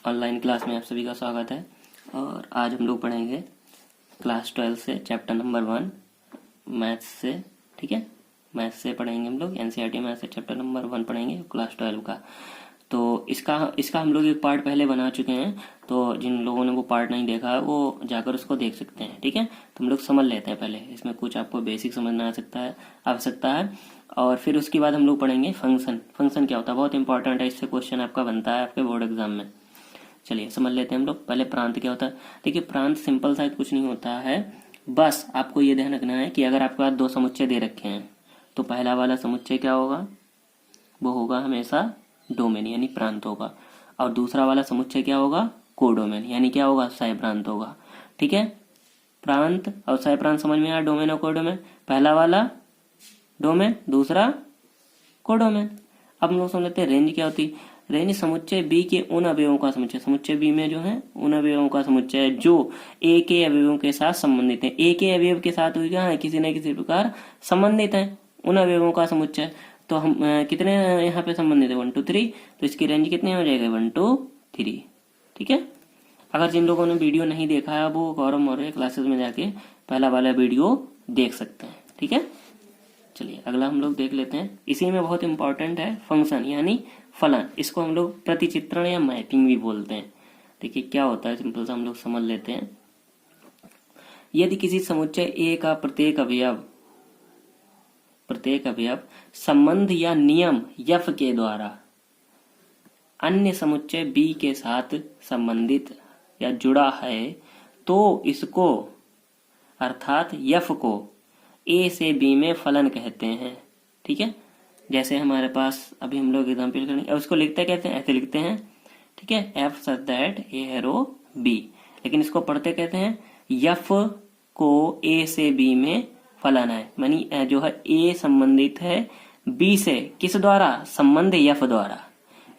Online class में आप सभी का स्वागत है। और आज हम लोग पढ़ेंगे क्लास 12 से चैप्टर नंबर 1 मैथ्स से। ठीक है, मैथ्स से पढ़ेंगे हम लोग। एनसीईआरटी मैथ्स से चैप्टर नंबर 1 पढ़ेंगे क्लास 12 का। तो इसका हम लोग एक पार्ट पहले बना चुके हैं, तो जिन लोगों ने वो पार्ट नहीं देखा है वो जाकर उसको देख सकते हैं। ठीक है, तो हम लोग समझ लेते हैं पहले। इसमें कुछ आपको बेसिक समझना आवश्यकता है और फिर उसके बाद हम लोग पढ़ेंगे फंक्शन। फंक्शन क्या होता है, बहुत इंपॉर्टेंट है, इससे क्वेश्चन आपका बनता है आपके बोर्ड एग्जाम में। चलिए समझ लेते हैं हम लोग। पहले प्रांत क्या होता है। देखिए प्रांत सिंपल सा कुछ नहीं होता है, बस आपको ये ध्यान रखना है कि अगर आपके पास दो समुच्चय दे रखे हैं तो पहला वाला समुच्चय क्या होगा, वो होगा हमेशा डोमेन यानी प्रांत होगा, और दूसरा वाला समुच्चय क्या होगा, कोडोमेन यानी क्या होगा, सह प्रांत होगा। ठीक है, प्रांत और सह प्रांत समझ में आया। डोमेन और कोडोमेन, पहला वाला डोमेन, दूसरा कोडोमेन। अब हम लोग समझ लेते हैं रेंज क्या होती है। रेंज समुच्चय बी के उन अवयवों का समुच्चय, समुच्चय बी में जो है उन अवयवों का समुच्चय जो ए के अवयवों के साथ संबंधित है। ए के अवयव के साथ क्या है, किसी न किसी प्रकार संबंधित है उन अवयवों का समुच्चय। तो हम कितने यहाँ पे संबंधित है, 1 2 3, तो इसकी रेंज कितनी हो जाएगी, 1 2 3। ठीक है, अगर जिन लोगों ने वीडियो नहीं देखा है वो गौरव मौर्य क्लासेस में जाके पहला वाला वीडियो देख सकते हैं। ठीक है, चलिए अगला हम लोग देख लेते हैं। इसी में बहुत इंपॉर्टेंट है फंक्शन यानी फलन। इसको हम लोग प्रतिचित्रण या मैपिंग भी बोलते हैं। देखिए क्या होता है, सिंपल सा हम लोग समझ लेते हैं। यदि किसी समुच्चय ए का प्रत्येक अवयव संबंध या नियम यफ के द्वारा अन्य समुच्चय बी के साथ संबंधित या जुड़ा है तो इसको अर्थात यफ को ए से बी में फलन कहते हैं। ठीक है, जैसे हमारे पास अभी हम लोग एग्जाम्पल करेंगे, उसको लिखते कहते हैं, ऐसे लिखते हैं। ठीक है, F such that A arrow B, लेकिन इसको पढ़ते कहते हैं यफ को ए से बी में फलन है, मानी जो है ए संबंधित है बी से, किस द्वारा, संबंध यफ द्वारा।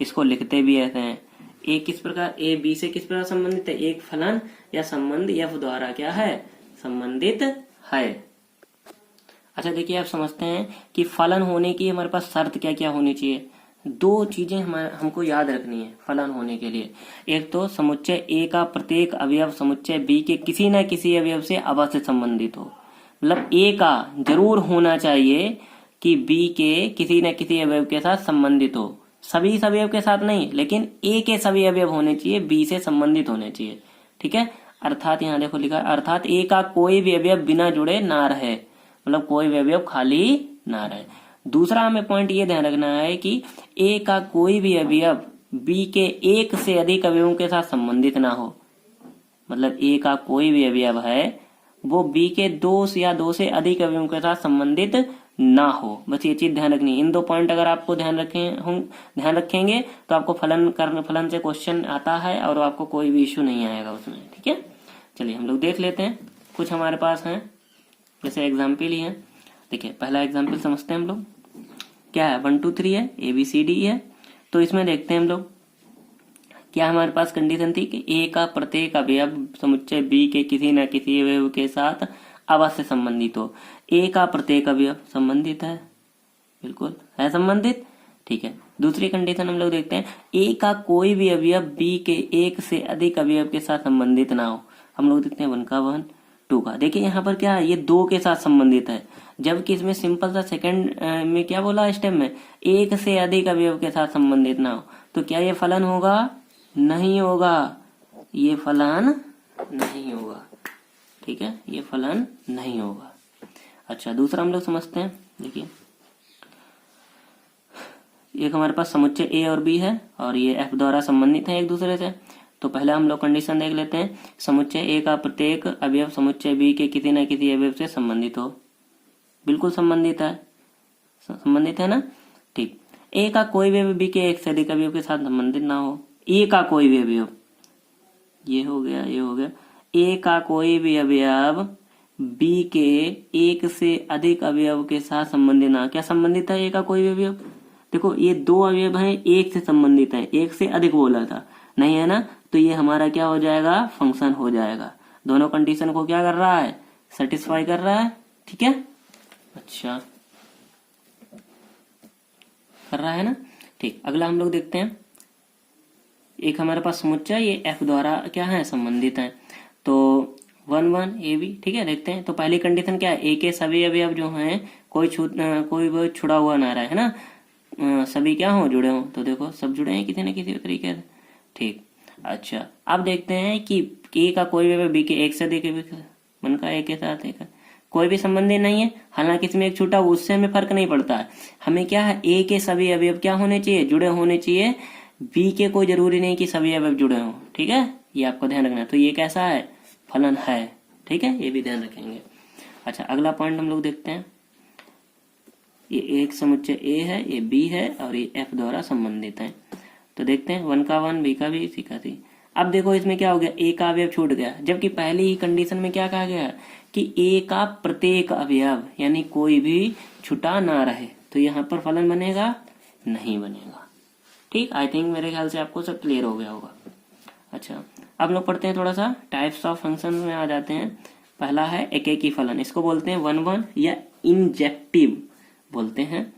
इसको लिखते भी ऐसे हैं, ए किस प्रकार, ए बी से किस प्रकार संबंधित है, एक फलन या संबंध यफ द्वारा क्या है, संबंधित है। अच्छा देखिए, आप समझते हैं कि फलन होने की हमारे पास शर्त क्या क्या होनी चाहिए। दो चीजें हमको याद रखनी है फलन होने के लिए। एक तो समुच्चय ए का प्रत्येक अवयव समुच्चय बी के किसी न किसी अवयव से अवश्य संबंधित हो। मतलब ए का जरूर होना चाहिए कि बी के किसी न किसी अवयव के साथ संबंधित हो। सभी अवयव के साथ नहीं, लेकिन ए के सभी अवयव होने चाहिए बी से संबंधित होने चाहिए। ठीक है, अर्थात यहाँ देखो लिखा है, अर्थात ए का कोई भी अवयव बिना जुड़े ना रहे, मतलब कोई भी अवयव खाली ना रहे। दूसरा हमें पॉइंट ये ध्यान रखना है कि ए का कोई भी अवयव बी के एक से अधिक अवयवों के साथ संबंधित ना हो। मतलब ए का कोई भी अवयव है वो बी के दो से अधिक अवयवों के साथ संबंधित ना हो, बस ये चीज ध्यान रखनी है। इन दो पॉइंट अगर आपको ध्यान रखेंगे तो आपको फलन से क्वेश्चन आता है और आपको कोई भी इश्यू नहीं आएगा उसमें। ठीक है, चलिए हम लोग देख लेते हैं। कुछ हमारे पास है जैसे एग्जाम्पल ही है। देखिए पहला एग्जाम्पल समझते हैं हम लोग, क्या है, 1 2 3 है, ABCD है। तो इसमें देखते हैं हम लोग क्या हमारे पास कंडीशन थी कि ए का प्रत्येक अवयव समुच्चय बी के किसी न किसी अवयव के साथ अवश्य संबंधित हो। ए का प्रत्येक अवयव संबंधित है, बिल्कुल है संबंधित। ठीक है, दूसरी कंडीशन हम लोग देखते हैं, ए का कोई भी अवयव बी के एक से अधिक अवयव के साथ संबंधित ना हो। हम लोग देखते हैं 1 का 1 2 का। देखिए यहाँ पर क्या है, ये 2 के साथ संबंधित है, जबकि इसमें सिंपल सा सेकंड में क्या बोला स्टेप में, एक से अधिक अवयव के साथ संबंधित ना हो। तो क्या ये फलन होगा, नहीं होगा, ये फलन नहीं होगा। ठीक है, ये फलन नहीं होगा। अच्छा दूसरा हम लोग समझते हैं। देखिए एक हमारे पास समुच्चय ए और बी है और ये एफ द्वारा संबंधित है एक दूसरे से। तो पहले हम लोग कंडीशन देख लेते हैं, समुच्चय ए का प्रत्येक अवयव समुच्चय बी के किसी न किसी अवयव से संबंधित हो। बिल्कुल संबंधित है, संबंधित है ना। ठीक, ए का कोई भी अवयव बी के एक से अधिक अवयव के साथ संबंधित ना हो। ए का कोई भी अवयव, ये हो गया, ये हो गया, ए का कोई भी अवयव बी के एक से अधिक अवयव के साथ संबंधित ना, क्या संबंधित है ए का कोई भी अवयव। देखो ये 2 अवयव हैं, एक से संबंधित है, एक से अधिक बोला था, नहीं है ना, तो ये हमारा क्या हो जाएगा, फंक्शन हो जाएगा। दोनों कंडीशन को क्या कर रहा है, सेटिस्फाई कर रहा है। ठीक है, अच्छा कर रहा है ना। ठीक, अगला हम लोग देखते हैं, एक हमारे पास समुच्चय ये एफ द्वारा क्या है संबंधित है। तो 1 1 ए बी, ठीक है। देखते हैं तो पहली कंडीशन क्या है, ए के सभी अवयव जो हैं कोई वो छुड़ा हुआ ना रहे, है ना, सभी क्या हो जुड़े हों। तो देखो सब जुड़े हैं किसी न किसी तरीके से, ठीक। अच्छा अब देखते हैं कि ए का कोई भी अवयव बी के एक से अधिक मन का ए के साथ एक कोई भी संबंधी नहीं है, हालांकि इसमें एक छूटा उससे हमें फर्क नहीं पड़ता है। हमें क्या है, ए के सभी अवयव क्या होने चाहिए, जुड़े होने चाहिए। बी के कोई जरूरी नहीं कि सभी अवयव जुड़े हों, ठीक है, ये आपको ध्यान रखना है। तो ये कैसा है, फलन है, ठीक है, ये भी ध्यान रखेंगे। अच्छा अगला पॉइंट हम लोग देखते हैं, ये एक समुच्चय ए है, ये बी है और ये एफ द्वारा संबंधित है। तो देखते हैं 1 का 1, बी का भी, सी का सी। अब देखो इसमें क्या हो गया, ए का अवयव छूट गया, जबकि पहली ही कंडीशन में क्या कहा गया कि ए का प्रत्येक अवयव यानी कोई भी छुटा ना रहे। तो यहाँ पर फलन बनेगा, नहीं बनेगा, ठीक। आई थिंक मेरे ख्याल से आपको सब क्लियर हो गया होगा। अच्छा अब लोग पढ़ते हैं थोड़ा सा टाइप्स ऑफ फंक्शन में आ जाते हैं। पहला है एकेकी फलन, इसको बोलते हैं 1 1 या इंजेक्टिव बोलते हैं।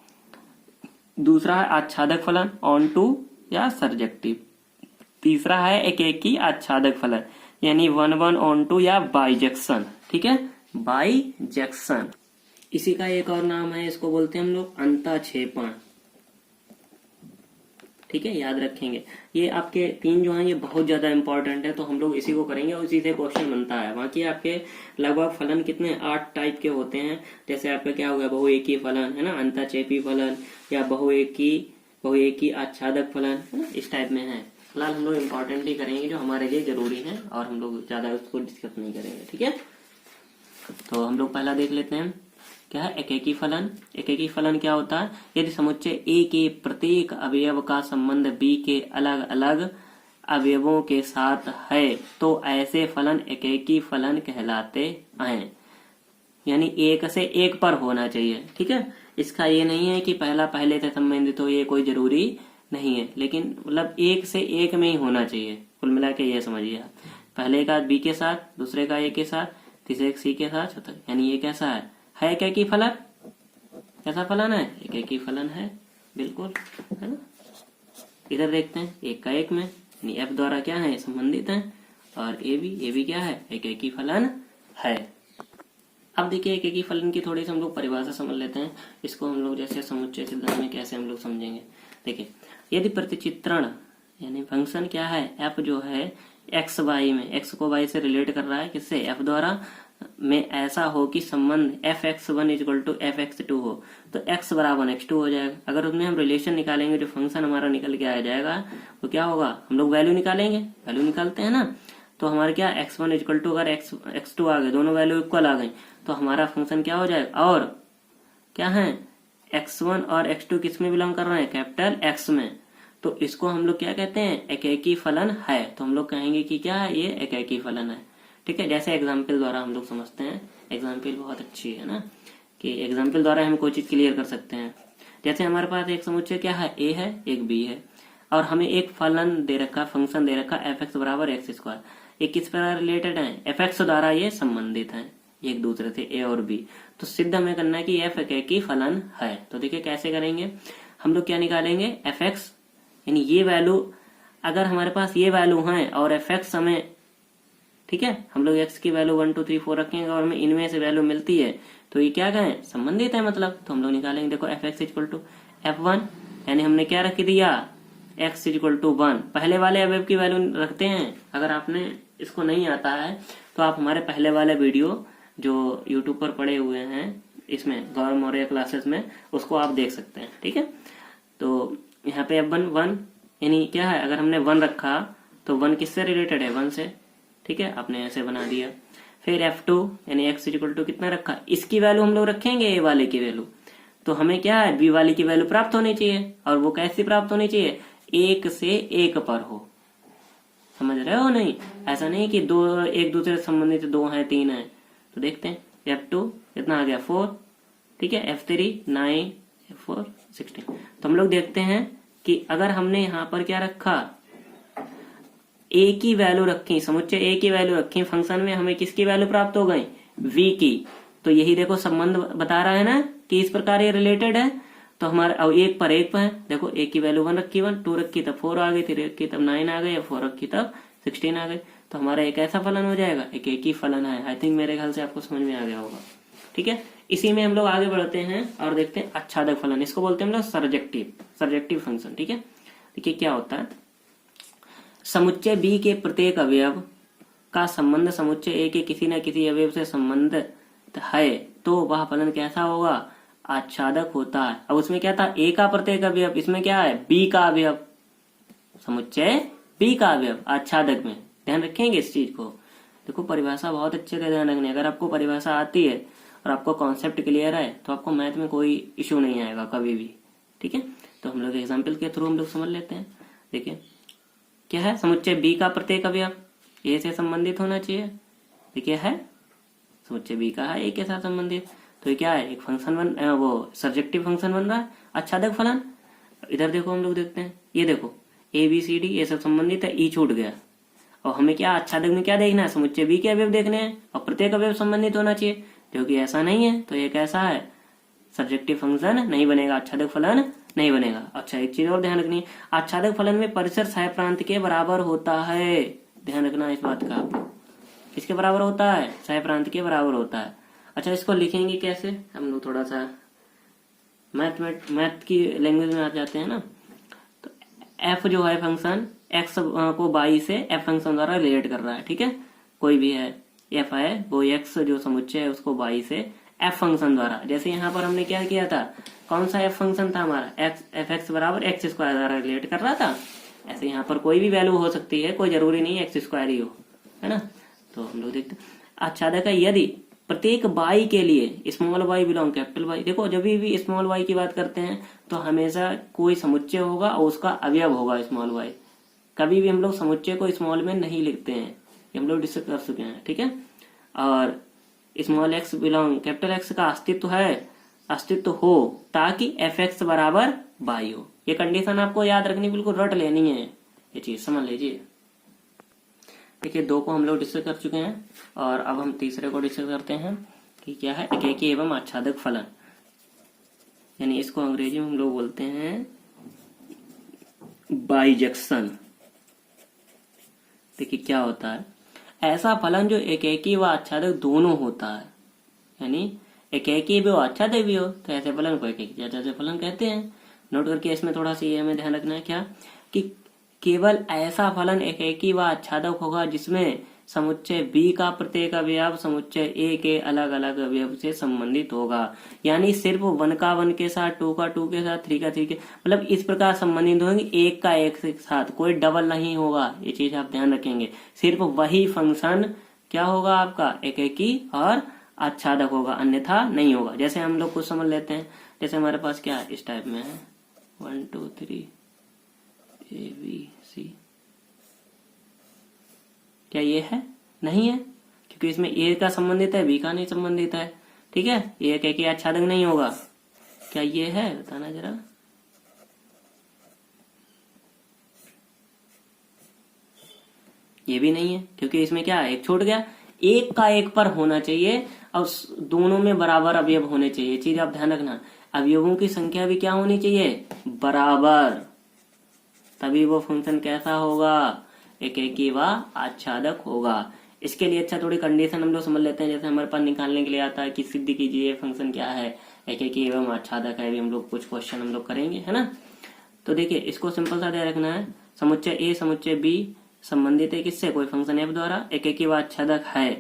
दूसरा है आच्छादक फलन, ऑन टू या सरजेक्टिव। तीसरा है एकेकी आच्छादक फलन यानी 1 1 ऑन टू या बाइजेक्शन, ठीक है, बाइजेक्शन। इसी का एक और नाम है, इसको बोलते हैं हम लोग अंतःक्षेपण, ठीक है, याद रखेंगे। ये आपके 3 जो हैं ये बहुत ज्यादा इंपॉर्टेंट है, तो हम लोग इसी को करेंगे और इसी से क्वेश्चन बनता है। बाकी आपके लगभग फलन कितने 8 टाइप के होते हैं। जैसे आपका क्या हो गया, बहुएकी फलन, है ना, अंतःक्षेपी फलन या बहुएकी आच्छादक फलन, है ना, इस टाइप में है। फिलहाल हम लोग इम्पोर्टेंट ही करेंगे जो हमारे लिए जरूरी है और हम लोग ज्यादा उसको डिस्कस नहीं करेंगे, ठीक है। तो हम लोग पहला देख लेते हैं, क्या है एकेकी फलन। एकेकी फलन क्या होता है, यदि समुच्चय ए के प्रत्येक अवयव का संबंध बी के अलग अलग अवयवों के साथ है तो ऐसे फलन एकेकी फलन कहलाते हैं। यानी एक से एक पर होना चाहिए, ठीक है। इसका ये नहीं है कि पहला पहले से संबंधित हो, ये कोई जरूरी नहीं है, लेकिन मतलब एक से एक में ही होना चाहिए। कुल मिला के ये समझिए आप, पहले का बी के साथ, दूसरे का ए के साथ, तीसरे का सी के साथ, चौथा, यानी ये कैसा है एकेकी फलन। कैसा फलन है, एकेकी फलन है, बिल्कुल, है ना। इधर देखते हैं एक का एक में, यानी एफ द्वारा क्या है संबंधित है, और ए भी क्या है, एकेकी फलन है। अब देखिए एकेकी फलन की थोड़ी सी हम लोग परिभाषा समझ लेते हैं। इसको हम लोग जैसे समुच्चय सिद्धांत में कैसे हम लोग समझेंगे। देखिए यदि प्रतिचित्रण यानी फंक्शन क्या है, एफ जो है एक्स वाई में, एक्स को वाई से रिलेट कर रहा है, किससे, एफ द्वारा, में ऐसा हो कि संबंध F X 1 equal to F X 2 हो, तो एक्स बराबर एक्स 2 हो जाएगा। अगर उसमें हम रिलेशन निकालेंगे, जो फंक्शन हमारा निकल के आ जाएगा, तो क्या होगा, हम लोग वैल्यू निकालेंगे, वैल्यू निकालते हैं ना, तो हमारे क्या x1 इक्वल टू, अगर x2 आ गए, दोनों वैल्यू इक्वल आ गई, तो हमारा फंक्शन क्या हो जाएगा, और क्या है, x1 और x2 किस में बिलोंग कर रहे हैं, कैपिटल X में, तो इसको हम लोग क्या कहते हैं, एकेकी फलन है। तो हम लोग कहेंगे कि क्या है, ये एकेकी फलन है, ठीक है। जैसे एग्जाम्पल द्वारा हम लोग समझते हैं, एग्जाम्पल बहुत अच्छी है ना, कि एग्जाम्पल द्वारा हम कोई चीज क्लियर कर सकते हैं। जैसे हमारे पास एक समुच्चय क्या है, ए है, एक बी है, और हमें एक फलन दे रखा, फंक्शन दे रखा एफ एक्स बराबर एक्स स्क्वायर। ये किस प्रकार रिलेटेड है, एफ एक्स द्वारा ये संबंधित है एक दूसरे से, ए और बी। तो सिद्ध हमें करना है कि एफ एकेकी फलन है। तो देखिए कैसे करेंगे, हम लोग क्या निकालेंगे, एफ एक्स, यानी ये वैल्यू, अगर हमारे पास ये वैल्यू है और एफ एक्स हमें, ठीक है, हम लोग एक्स की वैल्यू 1 2 3 4 रखेंगे और हमें इनमें से वैल्यू मिलती है, तो ये क्या कहें, संबंधित है मतलब। तो हम लोग निकालेंगे, देखो F x equal to F1, यानी हमने क्या रख दिया, x इक्वल टू 1। पहले वाले अवयव की वैल्यू रखते हैं। अगर आपने इसको नहीं आता है तो आप हमारे पहले वाले वीडियो जो यूट्यूब पर पड़े हुए हैं, इसमें गौरव मौर्य क्लासेस में, उसको आप देख सकते हैं, ठीक है। तो यहाँ पे F1 1, यानी क्या है, अगर हमने 1 रखा तो 1 किससे रिलेटेड है, 1 से, ठीक है, आपने ऐसे बना दिया। फिर F2 यानी x इक्वल टू कितना रखा, इसकी वैल्यू हम लोग रखेंगे, ए वाले की वैल्यू, तो हमें क्या है, बी वाले की वैल्यू प्राप्त होनी चाहिए। और वो कैसी प्राप्त होनी चाहिए, एक से एक पर हो, समझ रहे हो, नहीं ऐसा नहीं कि दो एक दूसरे से संबंधित 2 हैं 3 हैं। तो देखते हैं, F2 कितना आ गया 4, ठीक है, F3 9, F4 16। तो हम लोग देखते हैं कि अगर हमने यहाँ पर क्या रखा, ए की वैल्यू रखी, समुच्चय ए की वैल्यू रखी, फंक्शन में हमें किसकी वैल्यू प्राप्त हो गई, वी की। तो यही देखो संबंध बता रहा है ना कि इस प्रकार ये रिलेटेड है। तो हमारा अब एक पर है, देखो एक की वैल्यू 1 रखी 1, 2 रखी तब 4 आ गई, 3 रखी तब 9 आ गई, 4 रखी तब 16 आ गई। तो हमारा एक ऐसा फलन हो जाएगा, एक ही फलन है। आई थिंक मेरे ख्याल से आपको समझ में आ गया होगा। ठीक है, इसी में हम लोग आगे बढ़ते हैं और देखते हैं आच्छादक फलन। इसको बोलते हैं हम लोग सर्जेक्टिव फंक्शन। ठीक है, देखिए क्या होता है, समुच्चय बी के प्रत्येक अवयव का संबंध समुच्चय ए के किसी न किसी अवयव से संबंधित है तो वह फलन कैसा होगा, आच्छादक होता है। अब उसमें क्या था, ए का प्रत्येक अवयव, इसमें क्या है, बी का अवयव, समुच्चय बी का अवयव आच्छादक में। ध्यान रखेंगे इस चीज को। देखो परिभाषा बहुत अच्छे से ध्यान रखनी है। अगर आपको परिभाषा आती है और आपको कॉन्सेप्ट क्लियर है तो आपको मैथ में कोई इश्यू नहीं आएगा कभी भी। ठीक है, तो हम लोग एग्जाम्पल के थ्रू हम लोग समझ लेते हैं। देखिए क्या है, समुच्चय बी का प्रत्येक अवयव ए से संबंधित होना चाहिए। देखिए है, समुच्चय बी का है ए के साथ संबंधित, तो ये क्या है, एक फंक्शन वो सर्जेक्टिव फंक्शन बन रहा है, आच्छादक फलन। इधर देखो हम लोग देखते हैं, ये देखो ए बी सी डी ये सब संबंधित है, ई छूट गया। और हमें क्या आच्छादक में क्या देखना है, समुच्चय बी के अवयव देखने हैं और प्रत्येक अवयव संबंधित होना चाहिए, क्योंकि ऐसा नहीं है तो ये कैसा है, सर्जेक्टिव फंक्शन नहीं बनेगा, आच्छादक फलन नहीं बनेगा। अच्छा एक चीज और ध्यान रखनी है, आच्छादक फलन में परिसर सह प्रांत के बराबर होता है। ध्यान रखना इस बात का, किसके बराबर होता है, सह प्रांत के बराबर होता है। अच्छा इसको लिखेंगे कैसे, हम लोग थोड़ा सा मैथ की लैंग्वेज में आ जाते हैं ना। तो एफ जो है फंक्शन एक्स को बाई से एफ फंक्शन द्वारा रिलेट कर रहा है। ठीक है, कोई भी है एफ है, वो एक्स जो समुच्चय है उसको बाई से एफ फंक्शन द्वारा, जैसे यहाँ पर हमने क्या किया था, कौन सा एफ फंक्शन था हमारा, एफ एक्स बराबर एक्स स्क्वायर द्वारा रिलेट कर रहा था। ऐसे यहाँ पर कोई भी वैल्यू हो सकती है, कोई जरूरी नहीं एक्स स्क्वायर ही हो, है ना। तो हम लोग देखते हैं आच्छादक है यदि प्रत्येक बाई के लिए small Y belong capital Y. देखो जब भी स्मॉल वाई की बात करते हैं तो हमेशा कोई समुच्चय होगा और उसका अवयव होगा स्मॉल वाई। कभी भी हम लोग समुच्चय को स्मॉल में नहीं लिखते हैं, ये हम लोग डिस्कस कर चुके हैं। ठीक है, और small x belong capital x का अस्तित्व हो ताकि एफ एक्स बराबर बाई हो। ये कंडीशन आपको याद रखनी, बिल्कुल रट लेनी है, ये चीज समझ लीजिए। देखिए दो को हम लोग डिस्कस कर चुके हैं और अब हम तीसरे को डिस्कस करते हैं कि क्या है, एकेकी एवं आच्छादक फलन, यानी इसको अंग्रेजी में हम लोग बोलते हैं बाइजेक्शन। देखिए क्या होता है, ऐसा फलन जो एकेकी व आच्छादक दोनों होता है, यानी एकेकी भी हो आच्छादक भी हो, तो ऐसे फलन को एकेकी आच्छादक फलन कहते हैं। नोट करके इसमें थोड़ा सा ये हमें ध्यान रखना है क्या, कि केवल ऐसा फलन एकेकी व आच्छादक होगा जिसमें समुच्चय बी का प्रत्येक अवयव समुच्चय ए के अलग अलग अवयव से संबंधित होगा। यानी सिर्फ 1 का 1 के साथ, 2 का 2 के साथ, 3 का 3 के, मतलब इस प्रकार संबंधित होंगे, एक का एक के साथ, कोई डबल नहीं होगा। ये चीज आप ध्यान रखेंगे, सिर्फ वही फंक्शन क्या होगा आपका, एकेकी और आच्छादक होगा, अन्यथा नहीं होगा। जैसे हम लोग कुछ समझ लेते हैं, जैसे हमारे पास क्या इस टाइप में है 1 2 3 ए बी सी, क्या ये है, नहीं है, क्योंकि इसमें ए का संबंधित है, बी का नहीं संबंधित है। ठीक है, ये एकेकी आच्छादक नहीं होगा। क्या ये है, बताना जरा, ये भी नहीं है, क्योंकि इसमें क्या है, एक छूट गया, एक का एक पर होना चाहिए और दोनों में बराबर अवयव होने चाहिए। चीज आप ध्यान रखना, अवयवों की संख्या भी क्या होनी चाहिए, बराबर, तभी वो फंक्शन कैसा होगा, एकेकी व आच्छादक होगा। इसके लिए अच्छा थोड़ी कंडीशन हम लोग समझ लेते हैं। जैसे हमारे पास निकालने के लिए आता है कि सिद्ध कीजिए फंक्शन क्या है, एकेकी एवं आच्छादक है, भी हम लोग कुछ क्वेश्चन हम लोग करेंगे, है ना। तो देखिए इसको सिंपल सा ध्यान रखना है, समुच्चय ए समुच्चय बी संबंधित है किससे, कोई फंक्शन एफ द्वारा, एकेकी व आच्छादक है।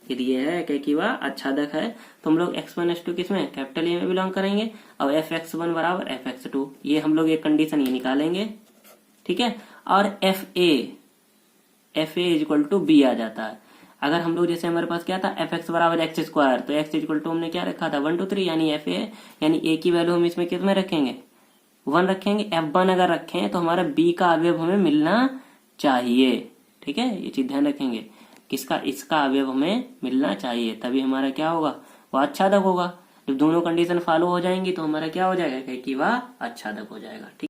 यदि ये है एकेकी व आच्छादक है तो हम लोग x1 x2 किसमें, कैपिटल ए में बिलोंग करेंगे, और एफ एक्स 1 बराबर एफ एक्स 2, ये हम लोग एक कंडीशन ये निकालेंगे। ठीक है, और F A equal to B आ जाता है। अगर हम लोग जैसे हमारे पास क्या था, एफ एक्स बराबर एक्स स्क्वायर, तो एक्स इक्वल टू हमने क्या रखा था 1 2 3, यानी एफ ए, यानी ए की वैल्यू हम इसमें कितने रखेंगे 1 रखेंगे। F1 अगर रखें तो हमारा बी का अवयव हमें मिलना चाहिए। ठीक है, ये चीज ध्यान रखेंगे, किसका, इसका अवयव हमें मिलना चाहिए, तभी हमारा क्या होगा, वो आच्छादक होगा। जब दोनों कंडीशन फॉलो हो जाएंगी तो हमारा क्या हो जाएगा, एकेकी व आच्छादक हो जाएगा। ठीक।